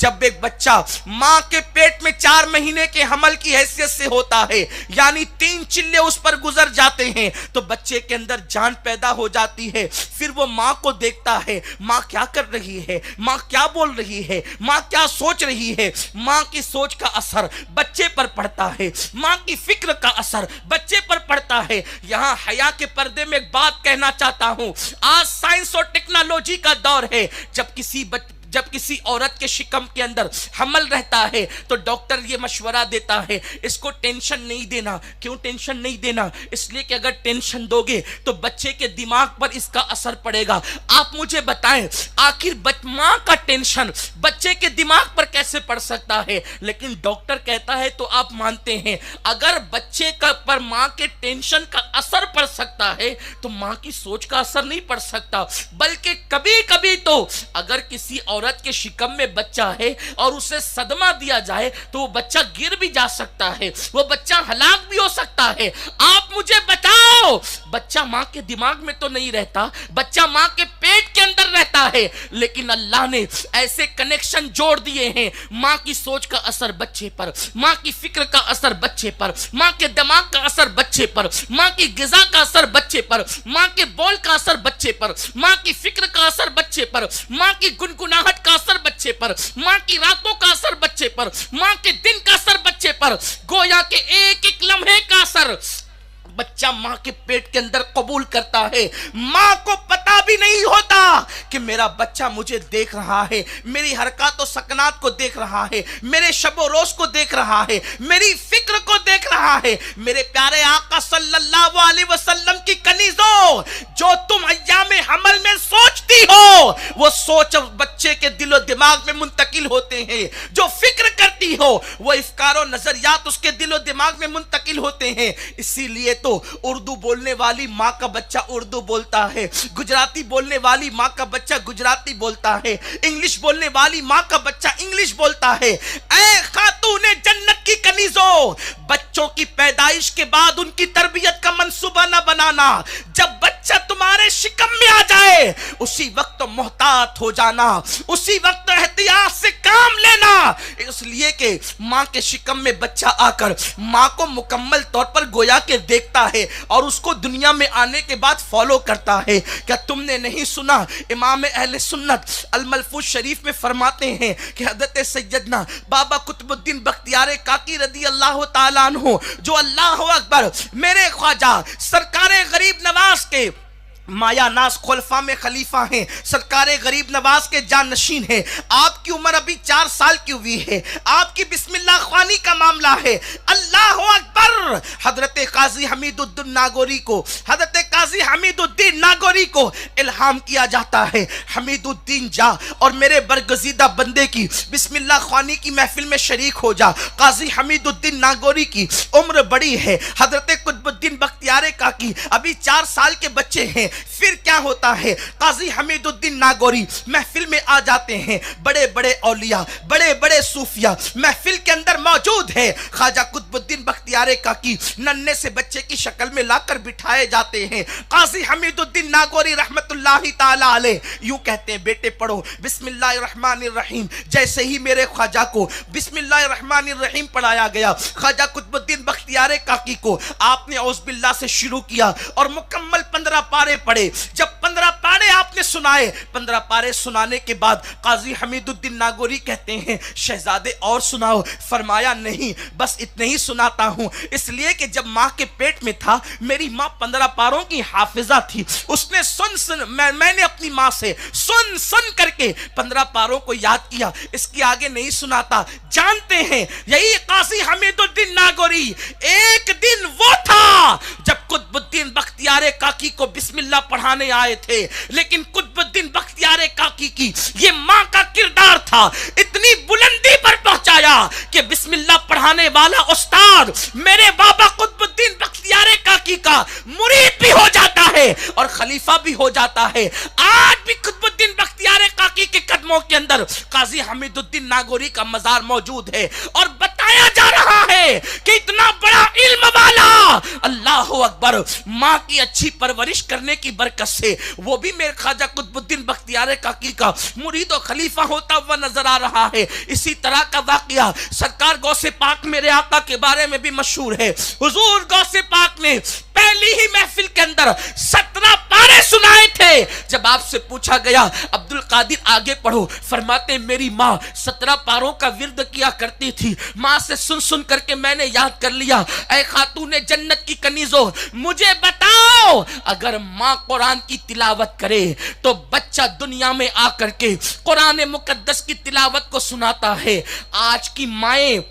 जब एक बच्चा मां के पेट में 4 महीने के हमल की हैसियत से होता है, यानी 3 चिल्ले उस पर गुजर जाते हैं, तो बच्चे के अंदर जान पैदा हो जाती है। फिर वो मां को देखता है, मां क्या कर रही है, मां क्या बोल रही है, मां क्या सोच रही है। मां की सोच का असर बच्चे पर पड़ता है, मां की फिक्र का असर बच्चे पर पड़ता है। यहां हया के पर्दे में एक बात कहना चाहता हूं। आज साइंस और टेक्नोलॉजी का दौर है। जब किसी औरत के शिकम के अंदर हमल रहता है तो डॉक्टर ये मशवरा देता है, इसको टेंशन नहीं देना। क्यों टेंशन नहीं देना? इसलिए कि अगर टेंशन दोगे तो बच्चे के दिमाग पर इसका असर पड़ेगा। आप मुझे बताएं, आखिर मां का टेंशन बच्चे के दिमाग पर कैसे पड़ सकता है? लेकिन डॉक्टर कहता है तो आप मानते हैं, अगर बच्चे का पर मां के टेंशन का असर पड़ सकता है तो मां की सोच का असर नहीं पड़ सकता। बल्कि कभी कभी तो अगर किसी औरत के शिकम में बच्चा है और उसे सदमा दिया जाए तो वो बच्चा गिर भी जा सकता है, वो बच्चा हलाक भी हो सकता है। आप मुझे बताओ, बच्चा मां के दिमाग में तो नहीं रहता, बच्चा मां के पेट के अंदर रहता है, लेकिन अल्लाह ने ऐसे कनेक्शन जोड़ दिए हैं। मां की सोच का असर बच्चे पर, मां की फिक्र का असर बच्चे पर, मां के दिमाग का असर बच्चे पर, मां की गिजा का असर बच्चे पर, मां के बोल का असर बच्चे पर, मां की फिक्र का असर बच्चे पर, मां की गुनगुनाहट का असर बच्चे पर, मां की रातों का असर बच्चे पर, मां के दिन का असर बच्चे पर, गोया के एक एक लम्हे का असर बच्चा मां के पेट के अंदर कबूल करता है। मां को पता भी नहीं होता कि मेरा बच्चा मुझे देख रहा है, मेरी हरकत और सकनात को देख रहा है, मेरे शबो रोज को देख रहा है, मेरी फिक्र को देख रहा है। मेरे प्यारे आका सल्लल्लाहु अलैहि वसल्लम की कनीजों, जो तुम अय्यामे हमल में सोचती हो वो सोच बच्चे के दिलो दिमाग में मुंतकिल होते हैं। जो फिक्र करती हो वो इफ्कार और नजरियात उसके दिलो दिमाग में मुंतकिल होते हैं। इसीलिए तो उर्दू बोलने वाली मां का बच्चा उर्दू बोलता है, गुजराती बोलने वाली मां का बच्चा गुजराती बोलता है, इंग्लिश बोलने वाली मां का बच्चा इंग्लिश बोलता है। ऐ खातूने जन्नत की कनीजों, बच्चों की पैदाइश के बाद उनकी तरबियत का मंसूबा न बनाना। जब बच्चा तुम्हारे शिकम में आ जाए उसी वक्त मोहतात हो जाना, उसी वक्त एहतियात से काम लेना। इसलिए कि मां के शिकम में बच्चा आकर मां को मुकम्मल तौर पर गोया के देखता है और उसको दुनिया में आने के बाद फॉलो करता है। क्या तुमने नहीं सुना, इमाम अहले सुन्नत अल मलफूज शरीफ में फरमाते हैं कि हज़रत सैयदना बाबा कुतुबुद्दीन बख्तियार काकी रदी अल्लाह ताला अन्हु, जो अल्लाह अकबर मेरे ख्वाजा सरकारे गरीब नवाज के माया नाज खुलफा में खलीफा हैं, सरकारे गरीब नवाज के जानशीन हैं। आपकी उम्र अभी 4 साल की हुई है, आपकी बिस्मिल्लाह ख्वानी का मामला है। अल्लाह अकबर। हजरत काजी हमीदुद्दीन नागौरी को, हजरत काजी हमीदुद्दीन नागौरी को इल्हाम किया जाता है, हमीदुद्दीन जा और मेरे बरगजीदा बंदे की बिस्मिल्लाह ख्वानी की महफिल में शरीक हो जा। काजी हमीदुद्दीन नागौरी की उम्र बड़ी है, हजरत कुतुबुद्दीन बख्तियार काकी अभी 4 साल के बच्चे हैं। फिर क्या होता है, काजी हमीदुद्दीन नागौरी महफिल में आ जाते हैं। बड़े बड़े औलिया, बड़े बड़े सूफिया महफिल के अंदर मौजूद है। ख्वाजा कुतुबुद्दीन बख्तियार काकी नन्हे से बच्चे की शक्ल में लाकर बिठाए जाते हैं। काजी हमीदुद्दीन नागौरी रहमतुल्लाहि ताला अलैह यूं कहते हैं, बेटे पढ़ो बिस्मिल्लाहिर्रहमानिर्रहीम। जैसे ही मेरे ख्वाजा को बिस्मिल्लाहिर्रहमानिर्रहीम पढ़ाया गया, ख्वाजा कुतुबुद्दीन बख्तियार काकी को आपने औज़ से शुरू किया और मुकम्मल 15 पारे पढ़े। जब 15 पारे आपने सुनाए, 15 पारे सुनाने के बाद काजी हमीदुद्दीन नागौरी कहते हैं, शहजादे और सुनाओ। फरमाया नहीं, बस इतने ही सुनाता हूं, इसलिए कि जब मां के पेट में था मेरी मां 15 पारों की हाफिजा थी। उसने मैंने अपनी मां से सुन करके 15 पारों को याद किया। इसके आगे नहीं सुनाता। जानते हैं, यही काजी हमीदुद्दीन नागौरी, एक दिन वो था जब कुतुबुद्दीन बख्तियार काकी को बिस्मिल्लाह पढ़ाने आए थे, लेकिन कुतुबुद्दीन बख्तियार काकी की ये मां का किरदार था, इतनी बुलंदी पर पहुंचाया कि बिस्मिल्लाह पढ़ाने वाला उस्ताद मेरे बाबा कुतुबुद्दीन बख्तियार काकी का मुरीद भी हो जाता है और खलीफा भी हो जाता है। आज भी कुतुबुद्दीन बख्तियार काकी के कदमों के अंदर काजी हमीदुद्दीन नागौरी का मजार मौजूद है। और बता बताया जा रहा है कि इतना बड़ा इल्म वाला, अल्लाह अकबर, माँ की अच्छी परवरिश करने की बरकत से वो भी मेरे ख्वाजा कुतुबुद्दीन बख्तियार काकी का मुरीद और खलीफा होता हुआ नजर आ रहा है। इसी तरह का वाकया सरकार गौसे पाक मेरे आका के बारे में भी मशहूर है। हुजूर गौसे पाक ने पहली ही महफिल के अंदर 17 पारे सुनाए थे। जब आपसे पूछा गया अब्दुल कादिर आगे पढ़ो, फरमाते मेरी माँ 17 पारों का विर्द किया करती थी, माँ से सुन सुन करके मैंने याद कर लिया। ऐ खातूने जन्नत की कनीजो, मुझे बताओ, अगर माँ कुरान की तिलावत करे तो बच्चा दुनिया में आकर के कुरान मुकद्दस की तिलावत को सुनाता है। आज की माएं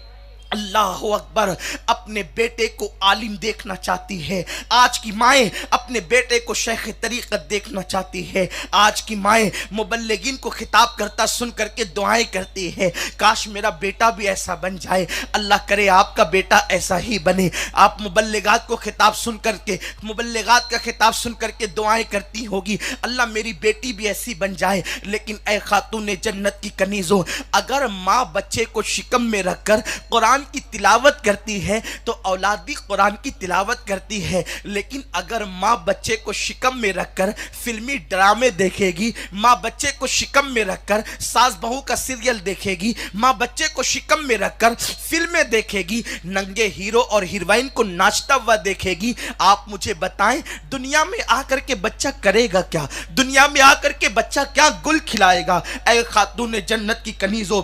अल्लाह अकबर अपने बेटे को आलिम देखना चाहती है, आज की माएं अपने बेटे को शेख तरीक़त देखना चाहती है, आज की माएं मुबल्लिगीन को खिताब करता सुन करके दुआएं करती है, काश मेरा बेटा भी ऐसा बन जाए। अल्लाह करे आपका बेटा ऐसा ही बने। आप मुबल्लिगात को खिताब सुन करके, मुबल्लिगात का खिताब सुन करके दुआएं करती होगी, अल्लाह मेरी बेटी भी ऐसी बन जाए। लेकिन ऐ खातून जन्नत की कनीज़ों, अगर माँ बच्चे को शिकम में रखकर कुरान की तिलावत करती है तो औलाद भी कुरान की तिलावत करती है। लेकिन अगर माँ बच्चे को शिकम में रखकर फिल्मी ड्रामे देखेगी, माँ बच्चे को शिकम में रखकर सास बहू का सीरियल देखेगी, माँ बच्चे को शिकम में रखकर फिल्में देखेगी, नंगे हीरो और हीरोइन को नाचता हुआ देखेगी, आप मुझे बताएं दुनिया में आकर के बच्चा करेगा क्या? दुनिया में आकर के बच्चा क्या गुल खिलाएगा? ऐ खातून जन्नत की कनीज़ों,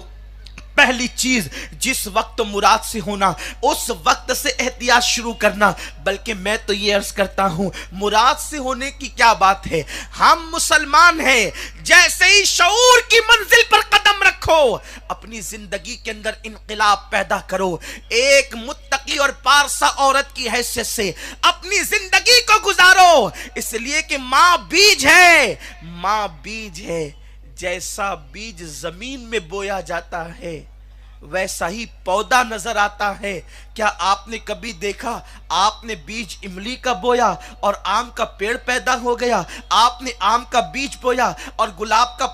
पहली चीज जिस वक्त मुराद से होना उस वक्त से एहतियात शुरू करना। बल्कि मैं तो ये अर्ज करता हूं, मुराद से होने की क्या बात है, हम मुसलमान हैं, जैसे ही शऊर की मंजिल पर कदम रखो अपनी जिंदगी के अंदर इनकलाब पैदा करो। एक मुत्तकी और पारसा औरत की हैसियत से अपनी जिंदगी को गुजारो, इसलिए कि माँ बीज है, माँ बीज है। जैसा बीज जमीन में बोया जाता है वैसा ही पौधा नजर आता है। क्या आपने कभी देखा, आपने बीज इमली का बोया और आम का पेड़ पैदा हो गया, आपने आम का बीज बोया और गुलाब का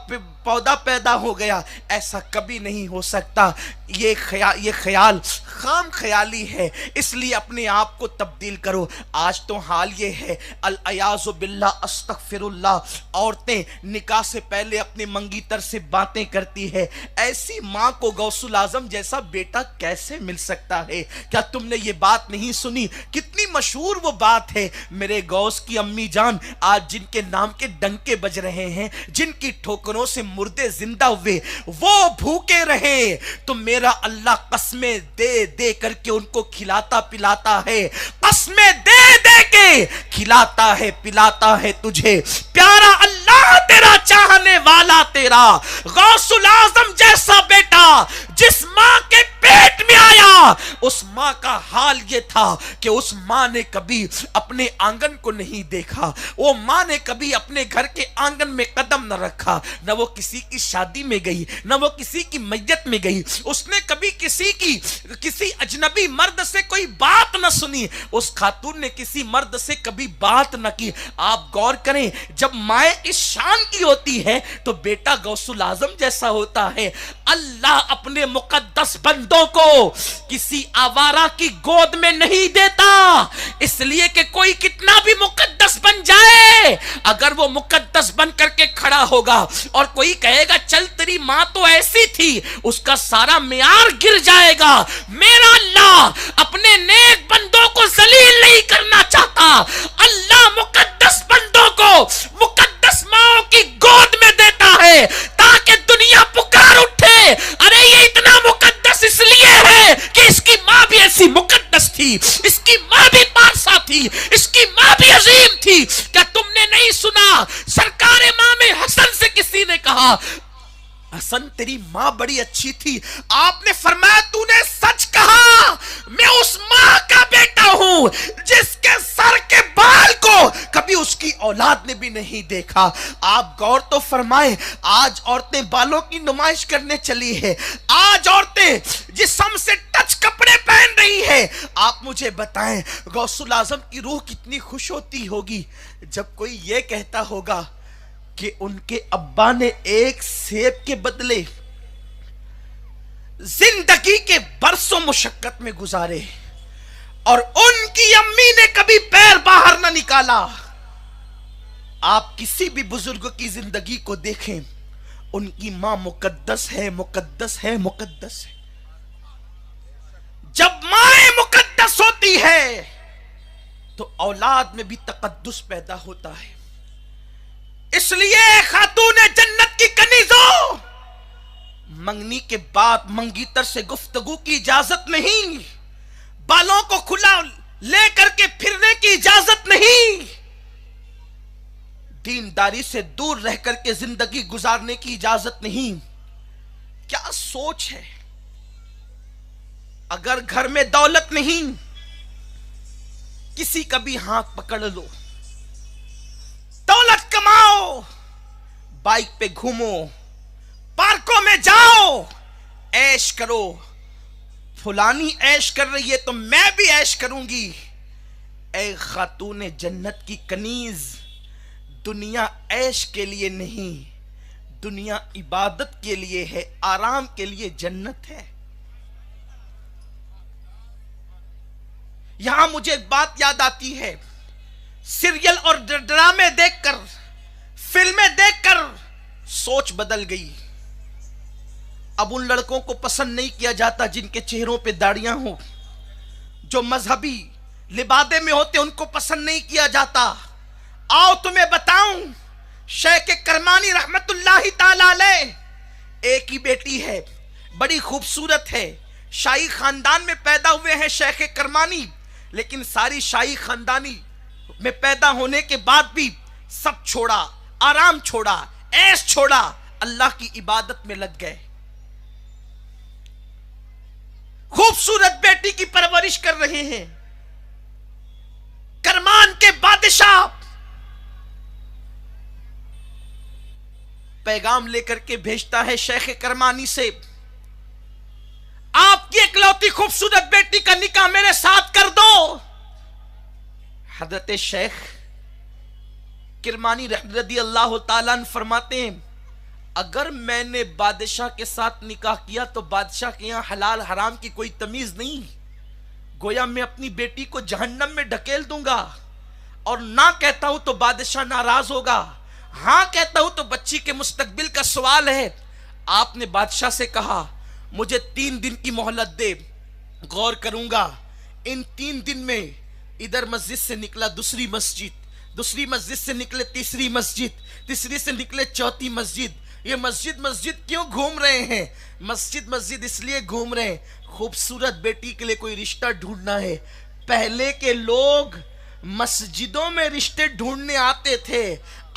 पौधा पैदा हो गया? ऐसा कभी नहीं हो सकता। ये ख्याल खाम ख्याली है, इसलिए अपने आप को तब्दील करो। आज तो हाल ये है, अल अयाज़ु बिल्लाह, अस्तगफिरुल्लाह, औरतें निकाह से पहले अपने मंगीतर से बातें करती है। ऐसी माँ को गौसुल आजम जैसा बेटा कैसे मिल सकता है? क्या तुमने ये बात नहीं सुनी? कितनी मशहूर वो बात है, मेरे गौस की अम्मी जान आज जिनके नाम के डंके बज रहे हैं, जिनकी ठोकरों से मुर्दे जिंदा हुए, वो भूखे रहे तो मेरा अल्लाह कस्में दे दे करके उनको खिलाता पिलाता है, कस्में दे दे के खिलाता है पिलाता है तुझे। प्यारा अल्लाह तेरा, चाहने वाला तेरा, गौसुल आजम जैसा बेटा जिस माँ के पेट में आया, उस माँ का हाल ये था कि उस माँ ने कभी अपने आंगन को नहीं देखा, वो माँ ने कभी अपने घर के आंगन में कदम न रखा, न वो किसी की शादी में गई, न वो किसी की मैयत में गई, उसने कभी किसी अजनबी मर्द से कोई बात न सुनी, उस खातून ने किसी मर्द से कभी बात न की। आप गौर करें, जब माए इस शान की होती है तो बेटा गौसुल आजम जैसा होता है। अल्लाह अपने मुकद्दस बंदों को किसी आवारा की गोद में नहीं देता, इसलिए कि कोई कितना भी मुकद्दस बन जाए, अगर वो मुकद्दस बन करके खड़ा होगा और कोई कहेगा चल तेरी मां तो ऐसी थी, उसका सारा मियार गिर जाएगा। मेरा अल्लाह अपने नेक बंदों को जलील नहीं करना चाहता। अल्लाह मुकद्दस बंदों को मुकद्दस माओ की गोद में देता है ताकि दुनिया पुकार उठे, अरे ये इतना मुकद्दस इसलिए है कि इसकी मां भी ऐसी मुकद्दस थी, इसकी मां भी पारसा थी, इसकी मां भी अजीम थी। क्या तुमने नहीं सुना, सरकार इमाम हसन से किसी ने कहा हसन तेरी मां बड़ी अच्छी थी, आपने फरमाया तूने सच कहा, मैं उस मां का बेटा हूं जिसके सर के बाल को कभी उसकी औलाद ने भी नहीं देखा। आप गौर तो फरमाएं, आज औरतें बालों की नुमाइश करने चली है, आज औरतें जिस्म से टच कपड़े पहन रही है। आप मुझे बताएं गौसुल आजम की रूह कितनी खुश होती होगी जब कोई ये कहता होगा कि उनके अब्बा ने एक सेब के बदले जिंदगी के बरसों मुशक्कत में गुजारे और उनकी अम्मी ने कभी पैर बाहर ना निकाला। आप किसी भी बुजुर्ग की जिंदगी को देखें, उनकी मां मुकद्दस है, मुकद्दस है, मुकद्दस है। जब मां मुकद्दस होती है तो औलाद में भी तकद्दुस पैदा होता है। इसलिए खातून जन्नत की कनीजों, मंगनी के बाद मंगीतर से गुफ्तगू की इजाजत नहीं, बालों को खुला लेकर के फिरने की इजाजत नहीं, दीनदारी से दूर रह करके जिंदगी गुजारने की इजाजत नहीं। क्या सोच है? अगर घर में दौलत नहीं, किसी का भी हाथ पकड़ लो, दौलत कमाओ, बाइक पे घूमो, पार्कों में जाओ, ऐश करो। फुलानी ऐश कर रही है तो मैं भी ऐश करूंगी। ऐ खातून जन्नत की कनीज, दुनिया ऐश के लिए नहीं, दुनिया इबादत के लिए है, आराम के लिए जन्नत है। यहां मुझे एक बात याद आती है, सीरियल और ड्रामे देखकर, फिल्में देखकर सोच बदल गई। अब उन लड़कों को पसंद नहीं किया जाता जिनके चेहरों पे दाढ़ियां हो, जो मजहबी लिबादे में होते उनको पसंद नहीं किया जाता। आओ तुम्हें बताऊं, शेख करमानी रहमतुल्लाहि ताला अलैह, एक ही बेटी है, बड़ी खूबसूरत है, शाही खानदान में पैदा हुए हैं शेख करमानी, लेकिन सारी शाही खानदानी में पैदा होने के बाद भी सब छोड़ा, आराम छोड़ा, ऐश छोड़ा, अल्लाह की इबादत में लग गए। खूबसूरत बेटी की परवरिश कर रहे हैं। करमान के बादशाह पैगाम लेकर के भेजता है शेख करमानी से, आपकी इकलौती खूबसूरत बेटी का निकाह मेरे साथ कर दो। हजरत शेख किरमानी रदी अल्लाह ताला अन्हु फरमाते हैं, अगर मैंने बादशाह के साथ निकाह किया तो बादशाह के यहां हलाल हराम की कोई तमीज नहीं, गोया मैं अपनी बेटी को जहन्नम में ढकेल दूंगा। और ना कहता हूं तो बादशाह नाराज होगा, हां कहता हूं तो बच्ची के मुस्तकबिल का सवाल है। आपने बादशाह से कहा मुझे 3 दिन की मोहलत दे, गौर करूंगा। इन 3 दिन में इधर मस्जिद से निकला दूसरी मस्जिद, दूसरी मस्जिद से निकले तीसरी मस्जिद, तीसरी से निकले चौथी मस्जिद। ये मस्जिद मस्जिद क्यों घूम रहे हैं? मस्जिद मस्जिद इसलिए घूम रहे हैं, खूबसूरत बेटी के लिए कोई रिश्ता ढूंढना है। पहले के लोग मस्जिदों में रिश्ते ढूंढने आते थे,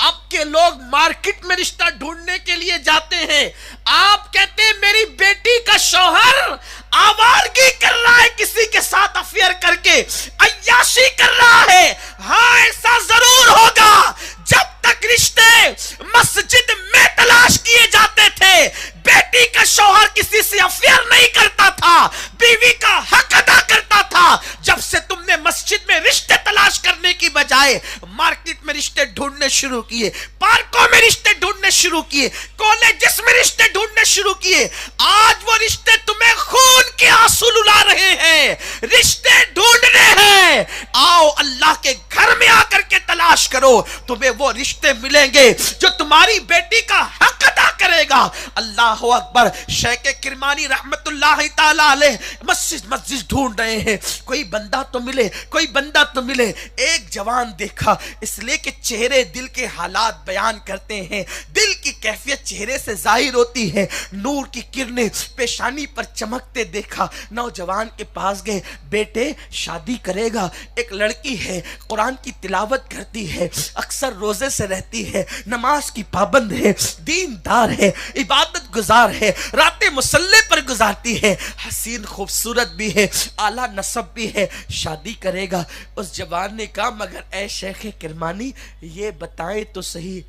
अब के लोग मार्केट में रिश्ता ढूंढने के लिए जाते हैं। आप कहते हैं मेरी बेटी का शौहर आवारगी कर रहा है, किसी के साथ अफेयर करके अय्याशी कर रहा है। हाँ, ऐसा जरूर होगा। जब तक रिश्ते मस्जिद में तलाश किए जाते थे, बेटी का शौहर किसी से अफेयर नहीं करता था, बीवी का हक अदा करता था। जब से तुमने मस्जिद में रिश्ते तलाश करने की बजाय मार्केट में रिश्ते ढूंढने शुरू किए, पार्कों में रिश्ते ढूंढने शुरू किए, कॉलेजेस में रिश्ते ढूंढने शुरू किए, आज वो रिश्ते तुम्हें खून के आंसू रुला रहे हैं। रिश्ते ढूंढने हैं, आओ अल्लाह के घर में आकर के तलाश करो, तुम्हें वो रिश्ते मिलेंगे जो तुम्हारी बेटी का हक अदा करेगा। अल्लाह अकबर। शेख किरमानी रहमतुल्लाहि ताला अलैह मस्जिद मस्जिद ढूंढ रहे हैं, कोई बंदा तो मिले, कोई बंदा तो मिले। एक जवान देखा, इसलिए कि चेहरे दिल के हालात बयान करते हैं, दिल की कैफियत चेहरे से जाहिर होती है। नूर की किरणें पेशानी पर चमकते देखा, नौजवान के पास गए, बेटे शादी करेगा? एक लड़की है, कुरान की तिलावत करती है, अक्सर रोजे से रहती है, नमाज की पाबंद है, दीनदार है, इबादत गुजार है, रातें मुसल्ले पर गुजारती है, हसीन खूबसूरत भी है, आला नसब भी है, शादी करेगा? उस जवान ने कहा, मगर ऐ शेख किरमानी ये बताएं तो सही,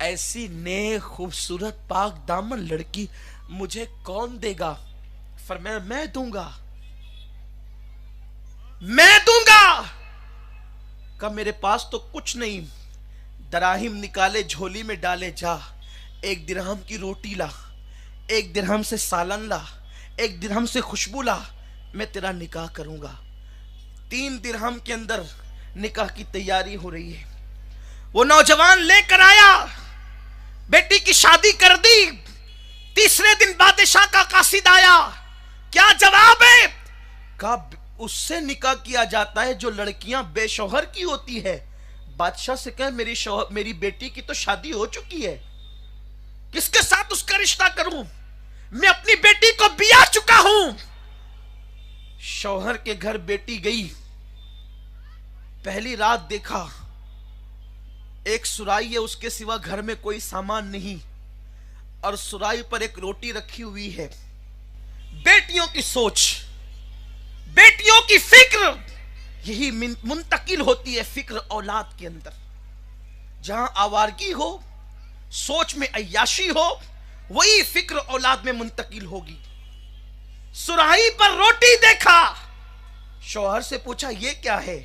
ऐसी नेक खूबसूरत पाक दामन लड़की मुझे कौन देगा? फरमाया मैं दूंगा, मैं दूंगा। कहा मेरे पास तो कुछ नहीं, दराहिम निकाले झोली में डाले, जा 1 दिरहम की रोटी ला, 1 दिरहम से सालन ला, 1 दिरहम से खुशबू ला, मैं तेरा निकाह करूंगा। 3 दिरहम के अंदर निकाह की तैयारी हो रही है। वो नौजवान लेकर आया, बेटी की शादी कर दी। तीसरे दिन बादशाह का कासिद आया, क्या जवाब है? कहा उससे निकाह किया जाता है जो लड़कियां बेशौहर की होती है। बादशाह से कहे मेरी बेटी की तो शादी हो चुकी है, किसके साथ उसका रिश्ता करूं? मैं अपनी बेटी को बिया चुका हूं। शौहर के घर बेटी गई, पहली रात देखा एक सुराही है, उसके सिवा घर में कोई सामान नहीं, और सुराही पर एक रोटी रखी हुई है। बेटियों की सोच, बेटियों की फिक्र यही मुंतकिल होती है फिक्र औलाद के अंदर। जहां आवारगी हो, सोच में अय्याशी हो, वही फिक्र औलाद में मुंतकिल होगी। सुराही पर रोटी देखा, शौहर से पूछा ये क्या है?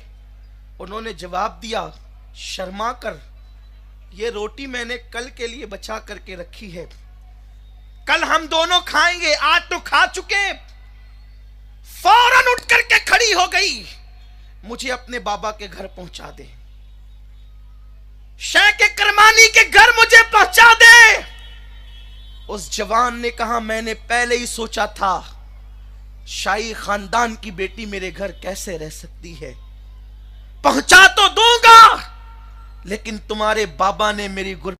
उन्होंने जवाब दिया शर्मा कर, ये रोटी मैंने कल के लिए बचा करके रखी है, कल हम दोनों खाएंगे, आज तो खा चुके। फौरन उठ करके खड़ी हो गई, मुझे अपने बाबा के घर पहुंचा दे, शेख करमानी के घर मुझे पहुंचा दे। उस जवान ने कहा मैंने पहले ही सोचा था, शाही खानदान की बेटी मेरे घर कैसे रह सकती है। पहुंचा तो दूंगा, लेकिन तुम्हारे बाबा ने मेरी